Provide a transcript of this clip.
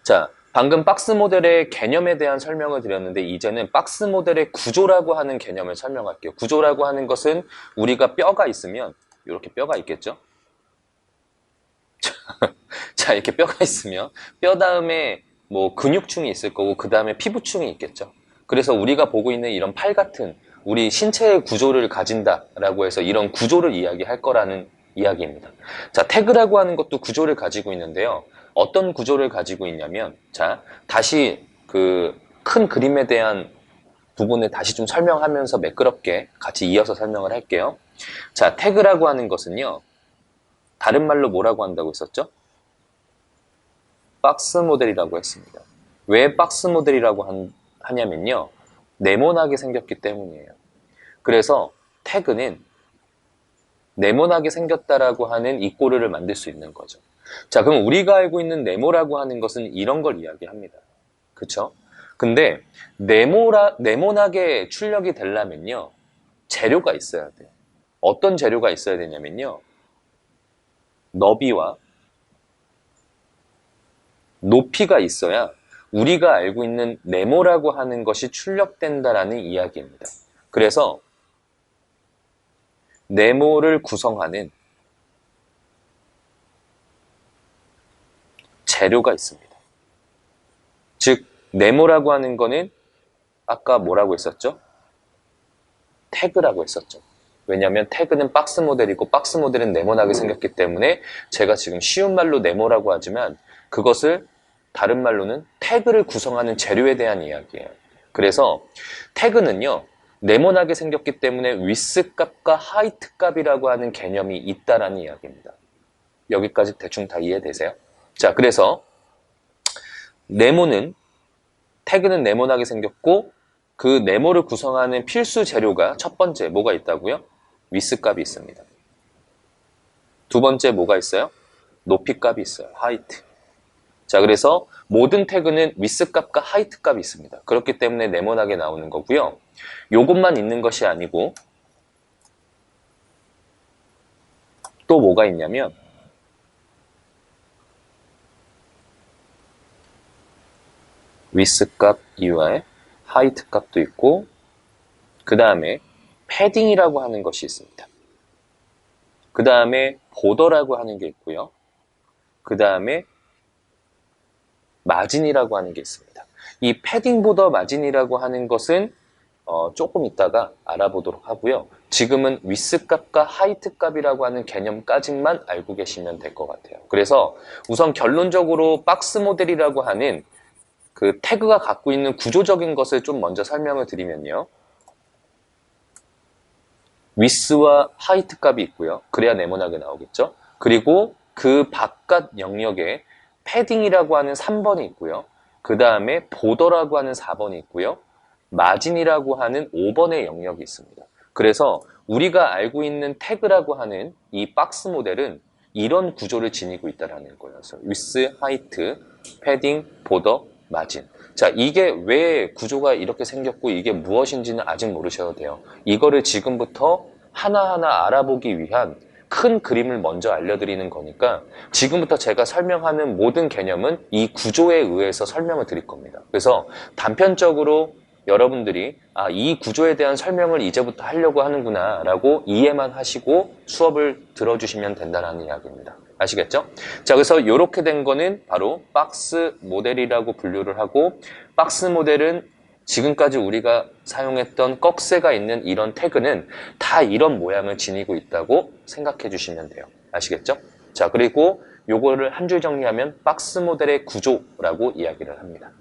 자, 방금 박스 모델의 개념에 대한 설명을 드렸는데 이제는 박스 모델의 구조라고 하는 개념을 설명할게요. 구조라고 하는 것은 우리가 뼈가 있으면 이렇게 뼈가 있겠죠? 자, 이렇게 뼈가 있으면 뼈 다음에 뭐 근육층이 있을 거고 그 다음에 피부층이 있겠죠. 그래서 우리가 보고 있는 이런 팔 같은 우리 신체의 구조를 가진다라고 해서 이런 구조를 이야기할 거라는 이야기입니다. 자, 태그라고 하는 것도 구조를 가지고 있는데요. 어떤 구조를 가지고 있냐면, 자, 다시 그 큰 그림에 대한 부분을 다시 좀 설명하면서 매끄럽게 같이 이어서 설명을 할게요. 자, 태그라고 하는 것은요, 다른 말로 뭐라고 한다고 했었죠? 박스 모델이라고 했습니다. 왜 박스 모델이라고 하냐면요, 네모나게 생겼기 때문이에요. 그래서 태그는 네모나게 생겼다라고 하는 이 꼴을 만들 수 있는 거죠. 자, 그럼 우리가 알고 있는 네모라고 하는 것은 이런 걸 이야기합니다. 그쵸? 근데 네모나게 출력이 되려면요, 재료가 있어야 돼요. 어떤 재료가 있어야 되냐면요, 너비와 높이가 있어야 우리가 알고 있는 네모라고 하는 것이 출력된다라는 이야기입니다. 그래서 네모를 구성하는 재료가 있습니다. 즉, 네모라고 하는 거는 아까 뭐라고 했었죠? 태그라고 했었죠. 왜냐하면 태그는 박스 모델이고 박스 모델은 네모나게 생겼기 때문에 제가 지금 쉬운 말로 네모라고 하지만 그것을 다른 말로는 태그를 구성하는 재료에 대한 이야기예요. 그래서 태그는요, 네모나게 생겼기 때문에 width 값과 height 값이라고 하는 개념이 있다라는 이야기입니다. 여기까지 대충 다 이해되세요? 자, 그래서 네모는 태그는 네모나게 생겼고 그 네모를 구성하는 필수 재료가 첫 번째 뭐가 있다고요? width 값이 있습니다. 두 번째 뭐가 있어요? 높이 값이 있어요. height. 자, 그래서 모든 태그는 width 값과 height 값이 있습니다. 그렇기 때문에 네모나게 나오는 거고요. 요것만 있는 것이 아니고 또 뭐가 있냐면 width 값 이외에 height 값도 있고 그 다음에 패딩이라고 하는 것이 있습니다. 그 다음에 보더라고 하는 게 있고요. 그 다음에 마진이라고 하는 게 있습니다. 이 패딩 보더 마진이라고 하는 것은 조금 이따가 알아보도록 하고요. 지금은 width 값과 height 값이라고 하는 개념까지만 알고 계시면 될 것 같아요. 그래서 우선 결론적으로 박스 모델이라고 하는 그 태그가 갖고 있는 구조적인 것을 좀 먼저 설명을 드리면요. width와 height 값이 있고요. 그래야 네모나게 나오겠죠. 그리고 그 바깥 영역에 패딩이라고 하는 3번이 있고요. 그 다음에 보더라고 하는 4번이 있고요. 마진이라고 하는 5번의 영역이 있습니다. 그래서 우리가 알고 있는 태그라고 하는 이 박스 모델은 이런 구조를 지니고 있다는 거예요. 그래서 width, height, 패딩, 보더, 마진. 자, 이게 왜 구조가 이렇게 생겼고 이게 무엇인지는 아직 모르셔도 돼요. 이거를 지금부터 하나하나 알아보기 위한 큰 그림을 먼저 알려드리는 거니까 지금부터 제가 설명하는 모든 개념은 이 구조에 의해서 설명을 드릴 겁니다. 그래서 단편적으로 여러분들이 이 구조에 대한 설명을 이제부터 하려고 하는구나 라고 이해만 하시고 수업을 들어주시면 된다는 이야기입니다. 아시겠죠? 자, 그래서 이렇게 된 거는 바로 박스 모델이라고 분류를 하고 박스 모델은 지금까지 우리가 사용했던 꺽쇠가 있는 이런 태그는 다 이런 모양을 지니고 있다고 생각해 주시면 돼요. 아시겠죠? 자, 그리고 요거를 한 줄 정리하면 박스 모델의 구조라고 이야기를 합니다.